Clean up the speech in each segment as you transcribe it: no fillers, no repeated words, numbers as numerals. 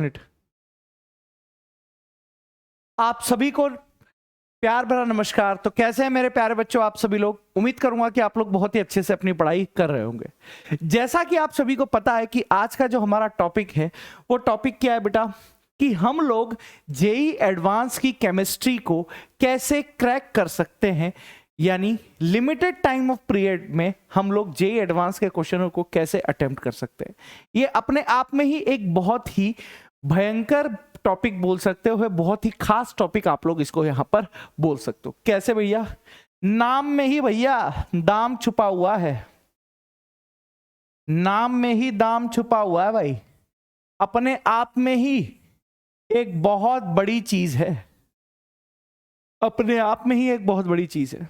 Minute. आप सभी को प्यार भरा नमस्कार। तो कैसे हैं मेरे प्यारे बच्चों आप सभी लोग? उम्मीद करूंगा कि आप लोग बहुत ही अच्छे से अपनी पढ़ाई कर रहे होंगे। जैसा कि आप सभी को पता है कि आज का जो हमारा टॉपिक है वो टॉपिक क्या है बेटा, कि हम लोग जेई एडवांस की केमिस्ट्री को कैसे क्रैक कर सकते हैं, यानी लिमिटेड टाइम ऑफ पीरियड में हम लोग जेई एडवांस के क्वेश्चनों को कैसे अटेम्प्ट कर सकते हैं। ये अपने आप में ही एक बहुत ही भयंकर टॉपिक बोल सकते हो, बहुत ही खास टॉपिक आप लोग इसको यहां पर बोल सकते हो। कैसे भैया? नाम में ही भैया दाम छुपा हुआ है, नाम में ही दाम छुपा हुआ है भाई। अपने आप में ही एक बहुत बड़ी चीज है, अपने आप में ही एक बहुत बड़ी चीज है।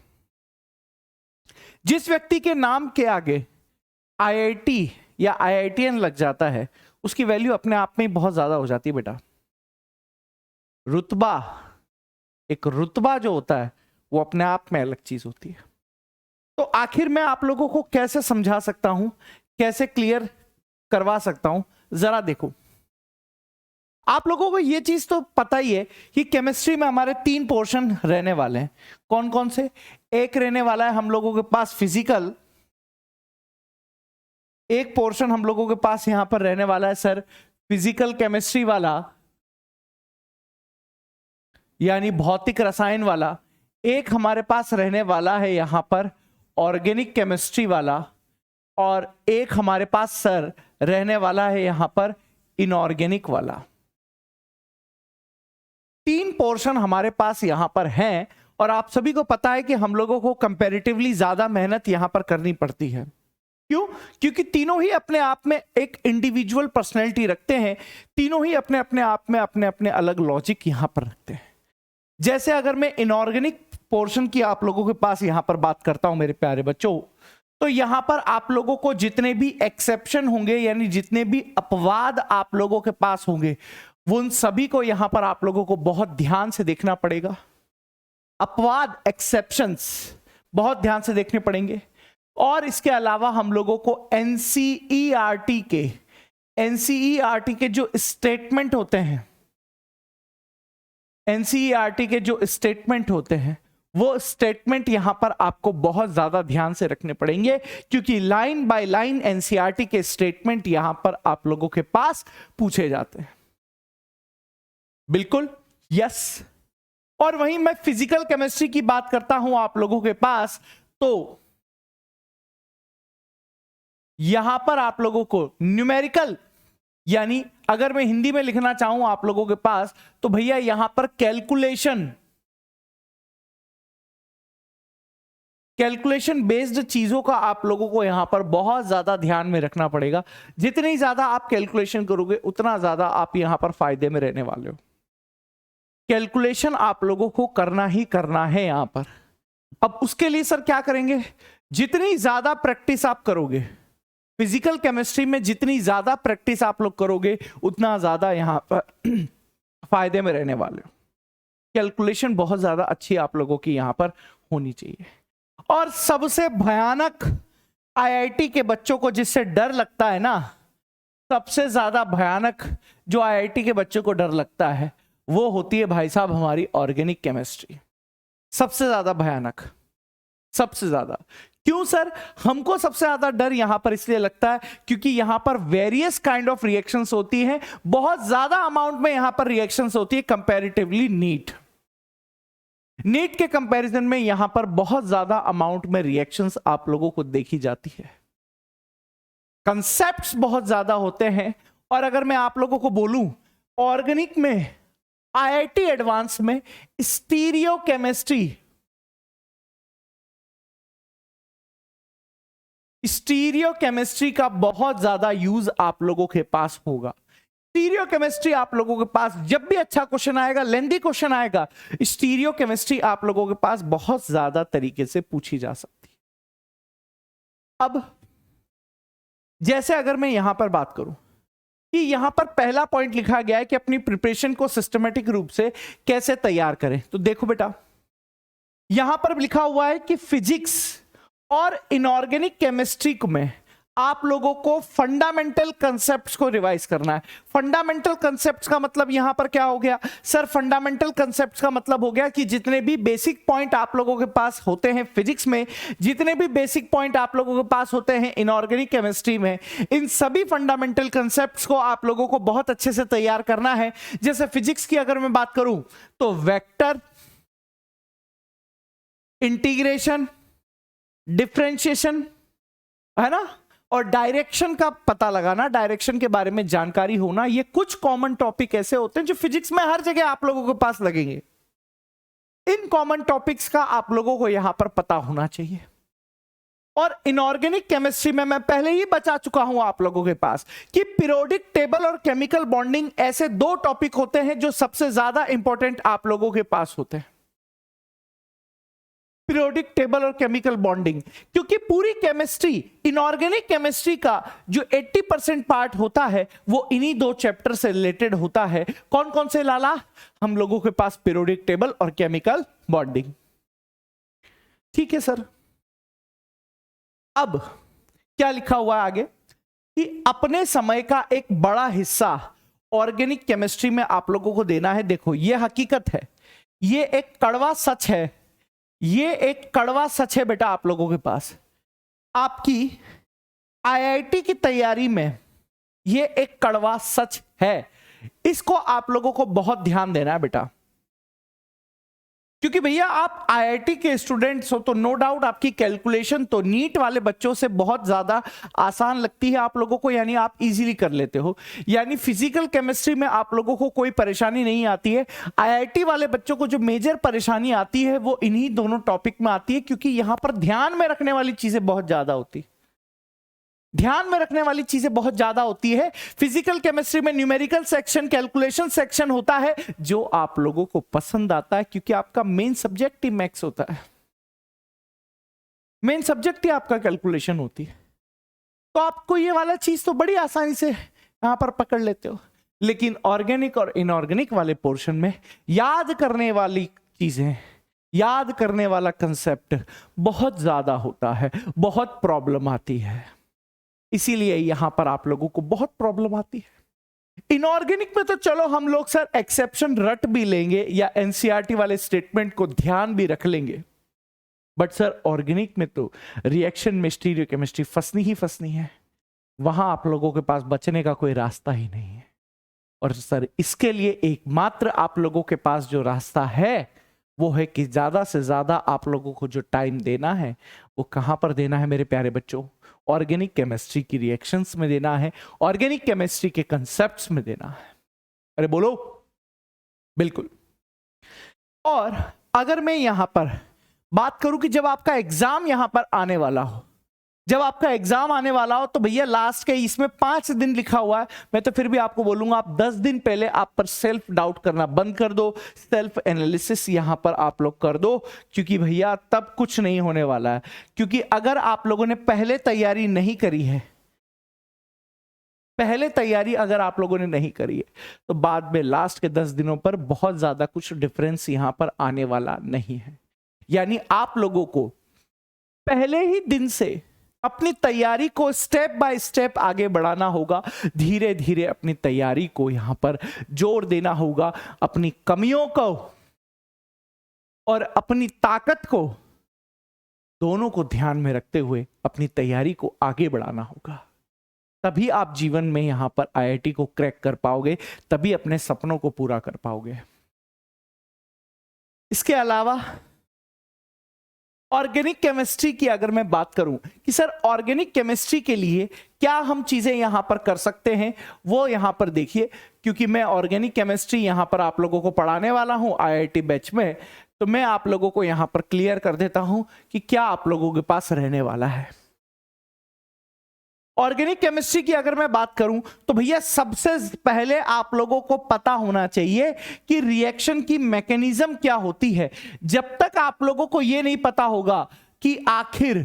जिस व्यक्ति के नाम के आगे आईआईटी या आईआईटीएन लग जाता है उसकी वैल्यू अपने आप में ही बहुत ज्यादा हो जाती है बेटा। रुतबा, एक रुतबा जो होता है वो अपने आप में अलग चीज होती है। तो आखिर मैं आप लोगों को कैसे समझा सकता हूं, कैसे क्लियर करवा सकता हूं, जरा देखो। आप लोगों को ये चीज तो पता ही है कि केमिस्ट्री में हमारे 3 पोर्शन रहने वाले हैं। कौन कौन से? एक रहने वाला है हम लोगों के पास फिजिकल, एक पोर्शन हम लोगों के पास यहां पर रहने वाला है सर फिजिकल केमिस्ट्री वाला, यानी भौतिक रसायन वाला। एक हमारे पास रहने वाला है यहां पर ऑर्गेनिक केमिस्ट्री वाला, और एक हमारे पास सर रहने वाला है यहां पर इनऑर्गेनिक वाला। 3 पोर्शन हमारे पास यहां पर हैं, और आप सभी को पता है कि हम लोगों को कंपैरेटिवली ज्यादा मेहनत यहां पर करनी पड़ती है। क्यों? क्योंकि तीनों ही अपने आप में एक इंडिविजुअल पर्सनैलिटी रखते हैं, तीनों ही अपने अपने आप में अपने अपने अलग लॉजिक यहां पर रखते हैं। जैसे अगर मैं इनऑर्गेनिक पोर्शन की आप लोगों के पास यहां पर बात करता हूं मेरे प्यारे बच्चों, तो यहां पर आप लोगों को जितने भी एक्सेप्शन होंगे, यानी जितने भी अपवाद आप लोगों के पास होंगे, वो उन सभी को यहां पर आप लोगों को बहुत ध्यान से देखना पड़ेगा। अपवाद, एक्सेप्शंस बहुत ध्यान से देखने पड़ेंगे। और इसके अलावा हम लोगों को एनसीईआरटी के जो स्टेटमेंट होते हैं, एनसीईआरटी के जो स्टेटमेंट होते हैं, वो स्टेटमेंट यहां पर आपको बहुत ज्यादा ध्यान से रखने पड़ेंगे, क्योंकि लाइन बाय लाइन एनसीईआरटी के स्टेटमेंट यहां पर आप लोगों के पास पूछे जाते हैं। बिल्कुल यस। और वहीं मैं फिजिकल केमिस्ट्री की बात करता हूं आप लोगों के पास, तो यहां पर आप लोगों को न्यूमेरिकल, यानी अगर मैं हिंदी में लिखना चाहूं आप लोगों के पास, तो भैया यहां पर कैलकुलेशन बेस्ड चीजों का आप लोगों को यहां पर बहुत ज्यादा ध्यान में रखना पड़ेगा। जितनी ज्यादा आप कैलकुलेशन करोगे उतना ज्यादा आप यहां पर फायदे में रहने वाले हो। कैलकुलेशन आप लोगों को करना ही करना है यहां पर। अब उसके लिए सर क्या करेंगे? जितनी ज्यादा प्रैक्टिस आप करोगे फिजिकल केमिस्ट्री में, जितनी ज्यादा प्रैक्टिस आप लोग करोगे उतना ज्यादा यहां पर फायदे में रहने वाले हो। कैलकुलेशन बहुत ज्यादा अच्छी आप लोगों की यहां पर होनी चाहिए। और सबसे भयानक आईआईटी के बच्चों को जिससे डर लगता है ना, सबसे ज्यादा भयानक जो आईआईटी के बच्चों को डर लगता है वो होती है भाई साहब हमारी ऑर्गेनिक केमिस्ट्री। सबसे ज्यादा भयानक, सबसे ज्यादा। क्यों सर? हमको सबसे ज्यादा डर यहां पर इसलिए लगता है क्योंकि यहां पर वेरियस काइंड ऑफ रिएक्शंस होती हैं, बहुत ज्यादा अमाउंट में यहां पर रिएक्शंस होती है कंपैरेटिवली नीट के कंपैरिजन में यहां पर बहुत ज्यादा अमाउंट में रिएक्शंस आप लोगों को देखी जाती है। कंसेप्ट्स बहुत ज्यादा होते हैं। और अगर मैं आप लोगों को बोलूं ऑर्गेनिक में आईआईटी एडवांस में स्टीरियो केमिस्ट्री का बहुत ज्यादा यूज आप लोगों के पास होगा। स्टीरियो केमिस्ट्री आप लोगों के पास जब भी अच्छा क्वेश्चन आएगा, लेंथी क्वेश्चन आएगा, स्टीरियो केमिस्ट्री आप लोगों के पास बहुत ज्यादा तरीके से पूछी जा सकती है। अब जैसे अगर मैं यहां पर बात करूं कि यहां पर पहला पॉइंट लिखा गया है कि अपनी प्रिपरेशन को सिस्टमेटिक रूप से कैसे तैयार करें, तो देखो बेटा यहां पर लिखा हुआ है कि फिजिक्स और इनऑर्गेनिक केमिस्ट्री में आप लोगों को फंडामेंटल कंसेप्ट्स को रिवाइज करना है। फंडामेंटल कंसेप्ट्स का मतलब यहां पर क्या हो गया सर? फंडामेंटल कंसेप्ट्स का मतलब हो गया कि जितने भी बेसिक पॉइंट आप लोगों के पास होते हैं फिजिक्स में, जितने भी बेसिक पॉइंट आप लोगों के पास होते हैं इनऑर्गेनिक केमिस्ट्री में, इन सभी फंडामेंटल कंसेप्ट्स को आप लोगों को बहुत अच्छे से तैयार करना है। जैसे फिजिक्स की अगर मैं बात करूं तो वेक्टर, इंटीग्रेशन, डिफरेंशिएशन, है ना, और डायरेक्शन का पता लगाना, डायरेक्शन के बारे में जानकारी होना, ये कुछ कॉमन टॉपिक ऐसे होते हैं जो फिजिक्स में हर जगह आप लोगों के पास लगेंगे। इन कॉमन टॉपिक्स का आप लोगों को यहां पर पता होना चाहिए। और इनऑर्गेनिक केमिस्ट्री में मैं पहले ही बता चुका हूं आप लोगों के पास कि पीरियोडिक टेबल और केमिकल बॉन्डिंग ऐसे दो टॉपिक होते हैं जो सबसे ज्यादा इंपॉर्टेंट आप लोगों के पास होते हैं। पीरियोडिक टेबल और केमिकल बॉन्डिंग, क्योंकि पूरी केमिस्ट्री, इनऑर्गेनिक केमिस्ट्री का जो 80% पार्ट होता है वो इन्हीं दो चैप्टर से रिलेटेड होता है। कौन कौन से लाला? हम लोगों के पास पीरियोडिक टेबल और केमिकल बॉन्डिंग। ठीक है सर। अब क्या लिखा हुआ है आगे कि अपने समय का एक बड़ा हिस्सा ऑर्गेनिक केमिस्ट्री में आप लोगों को देना है। देखो ये हकीकत है, ये एक कड़वा सच है, ये एक कड़वा सच है बेटा आप लोगों के पास। आपकी आईआईटी की तैयारी में ये एक कड़वा सच है, इसको आप लोगों को बहुत ध्यान देना है बेटा। क्योंकि भैया आप आईआईटी के स्टूडेंट्स हो तो नो डाउट आपकी कैलकुलेशन तो नीट वाले बच्चों से बहुत ज्यादा आसान लगती है आप लोगों को, यानी आप इजीली कर लेते हो, यानी फिजिकल केमिस्ट्री में आप लोगों को कोई परेशानी नहीं आती है। आईआईटी वाले बच्चों को जो मेजर परेशानी आती है वो इन्हीं दोनों टॉपिक में आती है, क्योंकि यहां पर ध्यान में रखने वाली चीजें बहुत ज्यादा होती, ध्यान में रखने वाली चीजें बहुत ज्यादा होती है। फिजिकल केमिस्ट्री में न्यूमेरिकल सेक्शन, कैलकुलेशन सेक्शन होता है जो आप लोगों को पसंद आता है, क्योंकि आपका मेन सब्जेक्ट ही मैथ्स होता है, मेन सब्जेक्ट ही आपका कैलकुलेशन होती है। तो आपको ये वाला चीज तो बड़ी आसानी से यहां पर पकड़ लेते हो। लेकिन ऑर्गेनिक और इनऑर्गेनिक वाले पोर्शन में याद करने वाली चीजें, याद करने वाला कंसेप्ट बहुत ज्यादा होता है, बहुत प्रॉब्लम आती है, इसीलिए यहां पर आप लोगों को बहुत प्रॉब्लम आती है। इनऑर्गेनिक में तो चलो हम लोग सर एक्सेप्शन रट भी लेंगे या एनसीईआरटी वाले स्टेटमेंट को ध्यान भी रख लेंगे, बट सर ऑर्गेनिक में तो रिएक्शन में स्टीरियोकेमिस्ट्री फंसनी ही फंसनी है, वहां आप लोगों के पास बचने का कोई रास्ता ही नहीं है। और सर इसके लिए एकमात्र आप लोगों के पास जो रास्ता है वो है कि ज्यादा से ज्यादा आप लोगों को जो टाइम देना है वो कहां पर देना है मेरे प्यारे बच्चों? ऑर्गेनिक केमिस्ट्री की रिएक्शंस में देना है, ऑर्गेनिक केमिस्ट्री के कंसेप्ट्स में देना है। अरे बोलो, बिल्कुल। और अगर मैं यहां पर बात करूं कि जब आपका एग्जाम यहां पर आने वाला हो, जब आपका एग्जाम आने वाला हो तो भैया लास्ट के इसमें 5 दिन लिखा हुआ है, मैं तो फिर भी आपको बोलूंगा आप 10 दिन पहले आप पर सेल्फ डाउट करना बंद कर दो, सेल्फ एनालिसिस यहां पर आप लोग कर दो, क्योंकि भैया तब कुछ नहीं होने वाला है। क्योंकि अगर आप लोगों ने पहले तैयारी नहीं करी है, पहले तैयारी अगर आप लोगों ने नहीं करी है तो बाद में लास्ट के 10 दिनों पर बहुत ज्यादा कुछ डिफरेंस यहां पर आने वाला नहीं है। यानी आप लोगों को पहले ही दिन से अपनी तैयारी को स्टेप बाय स्टेप आगे बढ़ाना होगा, धीरे धीरे अपनी तैयारी को यहां पर जोर देना होगा, अपनी कमियों को और अपनी ताकत को दोनों को ध्यान में रखते हुए अपनी तैयारी को आगे बढ़ाना होगा। तभी आप जीवन में यहां पर आईआईटी को क्रैक कर पाओगे, तभी अपने सपनों को पूरा कर पाओगे। इसके अलावा ऑर्गेनिक केमिस्ट्री की अगर मैं बात करूं कि सर ऑर्गेनिक केमिस्ट्री के लिए क्या हम चीजें यहां पर कर सकते हैं, वो यहां पर देखिए, क्योंकि मैं ऑर्गेनिक केमिस्ट्री यहां पर आप लोगों को पढ़ाने वाला हूं आईआईटी बैच में, तो मैं आप लोगों को यहां पर क्लियर कर देता हूं कि क्या आप लोगों के पास रहने वाला है। ऑर्गेनिक केमिस्ट्री की अगर मैं बात करूं तो भैया सबसे पहले आप लोगों को पता होना चाहिए कि रिएक्शन की मैकेनिज्म क्या होती है। जब तक आप लोगों को यह नहीं पता होगा कि आखिर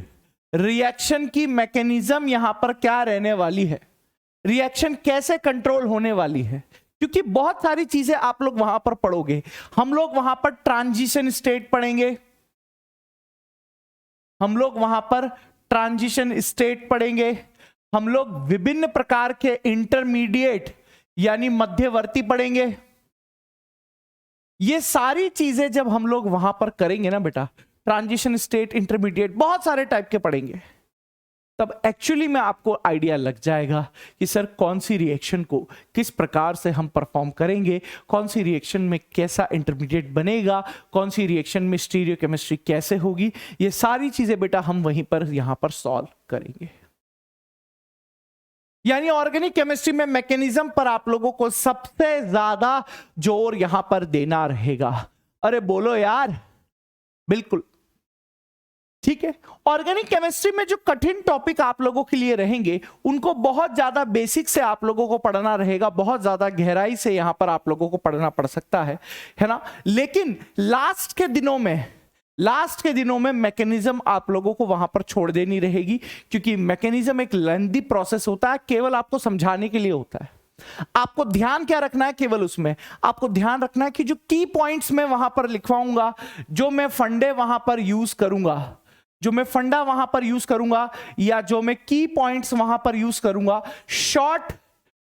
रिएक्शन की मैकेनिज्म यहां पर क्या रहने वाली है, रिएक्शन कैसे कंट्रोल होने वाली है, क्योंकि बहुत सारी चीजें आप लोग वहां पर पढ़ोगे। हम लोग वहां पर ट्रांजिशन स्टेट पढ़ेंगे, हम लोग वहां पर ट्रांजिशन स्टेट पढ़ेंगे, हम लोग विभिन्न प्रकार के इंटरमीडिएट यानी मध्यवर्ती पढ़ेंगे। ये सारी चीजें जब हम लोग वहां पर करेंगे ना बेटा, ट्रांजिशन स्टेट, इंटरमीडिएट, बहुत सारे टाइप के पढ़ेंगे, तब एक्चुअली में आपको आइडिया लग जाएगा कि सर कौन सी रिएक्शन को किस प्रकार से हम परफॉर्म करेंगे, कौन सी रिएक्शन में कैसा इंटरमीडिएट बनेगा, कौन सी रिएक्शन में स्टीरियोकेमिस्ट्री कैसे होगी। ये सारी चीजें बेटा हम वहीं पर यहां पर सॉल्व करेंगे। यानी ऑर्गेनिक केमिस्ट्री में मैकेनिज्म पर आप लोगों को सबसे ज्यादा जोर यहां पर देना रहेगा। अरे बोलो यार, बिल्कुल ठीक है। ऑर्गेनिक केमिस्ट्री में जो कठिन टॉपिक आप लोगों के लिए रहेंगे उनको बहुत ज्यादा बेसिक से आप लोगों को पढ़ना रहेगा, बहुत ज्यादा गहराई से यहां पर आप लोगों को पढ़ना पड़ सकता है ना। लेकिन लास्ट के दिनों में मैकेनिज्म आप लोगों को वहां पर छोड़ देनी रहेगी, क्योंकि मैकेनिज्म एक लेंथी प्रोसेस होता है, केवल आपको समझाने के लिए होता है। आपको ध्यान क्या रखना है, केवल उसमें आपको ध्यान रखना है कि जो की पॉइंट्स मैं वहां पर लिखवाऊंगा, जो मैं फंडे वहां पर यूज करूंगा, जो मैं फंडा वहां पर यूज करूंगा, या जो मैं की पॉइंट्स वहां पर यूज करूंगा, शॉर्ट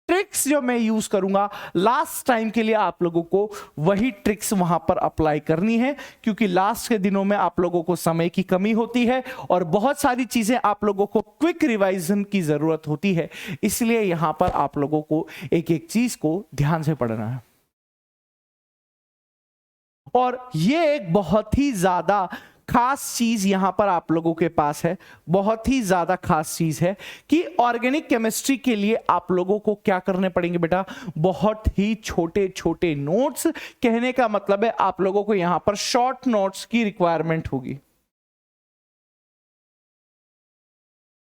ट्रिक्स जो मैं यूज करूंगा, लास्ट टाइम के लिए आप लोगों को वही ट्रिक्स वहां पर अप्लाई करनी है, क्योंकि लास्ट के दिनों में आप लोगों को समय की कमी होती है और बहुत सारी चीजें आप लोगों को क्विक रिवाइजन की जरूरत होती है। इसलिए यहां पर आप लोगों को एक एक चीज को ध्यान से पढ़ना है। और ये एक बहुत ही ज्यादा खास चीज यहां पर आप लोगों के पास है, बहुत ही ज्यादा खास चीज है कि ऑर्गेनिक केमिस्ट्री के लिए आप लोगों को क्या करने पड़ेंगे बेटा, बहुत ही छोटे छोटे नोट्स। कहने का मतलब है आप लोगों को यहां पर शॉर्ट नोट्स की रिक्वायरमेंट होगी।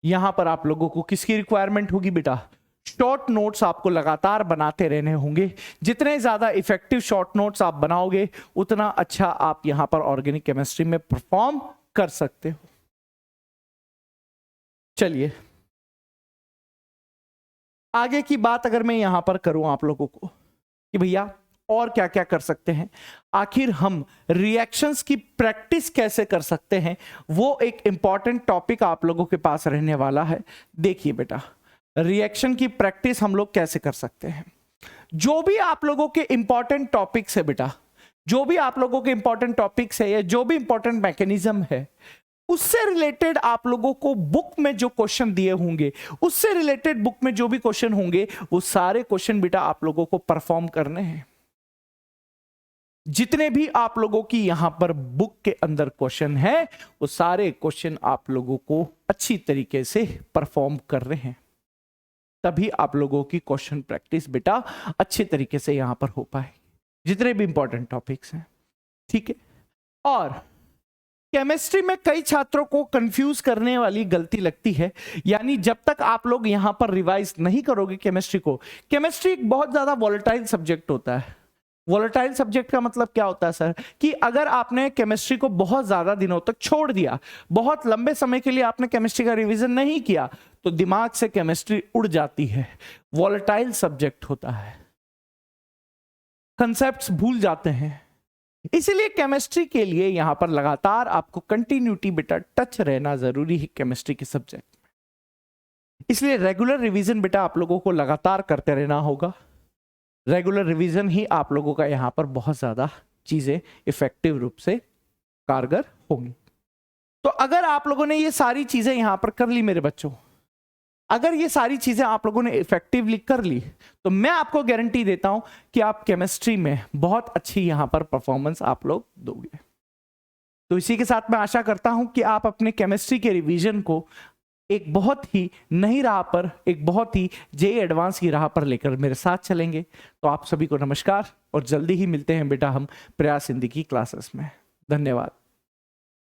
यहां पर आप लोगों को किसकी रिक्वायरमेंट होगी बेटा, शॉर्ट नोट्स आपको लगातार बनाते रहने होंगे। जितने ज्यादा इफेक्टिव शॉर्ट नोट्स आप बनाओगे उतना अच्छा आप यहां पर ऑर्गेनिक केमिस्ट्री में परफॉर्म कर सकते हो। चलिए आगे की बात अगर मैं यहां पर करूं आप लोगों को कि भैया और क्या क्या कर सकते हैं, आखिर हम रिएक्शंस की प्रैक्टिस कैसे कर सकते हैं, वो एक इंपॉर्टेंट टॉपिक आप लोगों के पास रहने वाला है। देखिए बेटा, रिएक्शन की प्रैक्टिस हम लोग कैसे कर सकते हैं। जो भी आप लोगों के इंपॉर्टेंट टॉपिक्स है बेटा, जो भी आप लोगों के इंपॉर्टेंट टॉपिक्स है या जो भी इंपॉर्टेंट मैकेनिज्म है, उससे रिलेटेड आप लोगों को बुक में जो क्वेश्चन दिए होंगे, उससे रिलेटेड बुक में जो भी क्वेश्चन होंगे, वो सारे क्वेश्चन बेटा आप लोगों को परफॉर्म करने हैं। जितने भी आप लोगों की यहां पर बुक के अंदर क्वेश्चन है, वो सारे क्वेश्चन आप लोगों को अच्छी तरीके से परफॉर्म कर रहे हैं, तभी आप लोगों की क्वेश्चन प्रैक्टिस बेटा अच्छे तरीके से यहां पर हो पाए, जितने भी इंपॉर्टेंट टॉपिक्स हैं। ठीक है। और केमिस्ट्री में कई छात्रों को कंफ्यूज करने वाली गलती लगती है, यानी जब तक आप लोग यहां पर रिवाइज नहीं करोगे केमिस्ट्री को, केमिस्ट्री एक बहुत ज्यादा वॉलेटाइल सब्जेक्ट होता है। वॉलेटाइल सब्जेक्ट का मतलब क्या होता है सर, कि अगर आपने केमिस्ट्री को बहुत ज्यादा दिनों तक छोड़ दिया, बहुत लंबे समय के लिए आपने केमिस्ट्री का रिवीजन नहीं किया, तो दिमाग से केमिस्ट्री उड़ जाती है। वॉलेटाइल सब्जेक्ट होता है, कंसेप्ट्स भूल जाते हैं। इसलिए केमिस्ट्री के लिए यहां पर लगातार आपको कंटिन्यूटी बेटा टच रहना जरूरी है केमिस्ट्री के सब्जेक्ट में। इसलिए रेगुलर रिवीजन बेटा आप लोगों को लगातार करते रहना होगा। रेगुलर रिवीजन ही आप लोगों का यहां पर बहुत ज्यादा चीजें इफेक्टिव रूप से कारगर होंगी। तो अगर आप लोगों ने ये सारी चीजें यहां पर कर ली मेरे बच्चों, अगर ये सारी चीजें आप लोगों ने इफेक्टिवली कर ली, तो मैं आपको गारंटी देता हूं कि आप केमिस्ट्री में बहुत अच्छी यहां पर परफॉर्मेंस आप लोग दोगे। तो इसी के साथ मैं आशा करता हूं कि आप अपने केमिस्ट्री के रिवीजन को एक बहुत ही नई राह पर, एक बहुत ही जेईई एडवांस की राह पर लेकर मेरे साथ चलेंगे। तो आप सभी को नमस्कार और जल्दी ही मिलते हैं बेटा हम प्रयास हिंदी की क्लासेस में। धन्यवाद।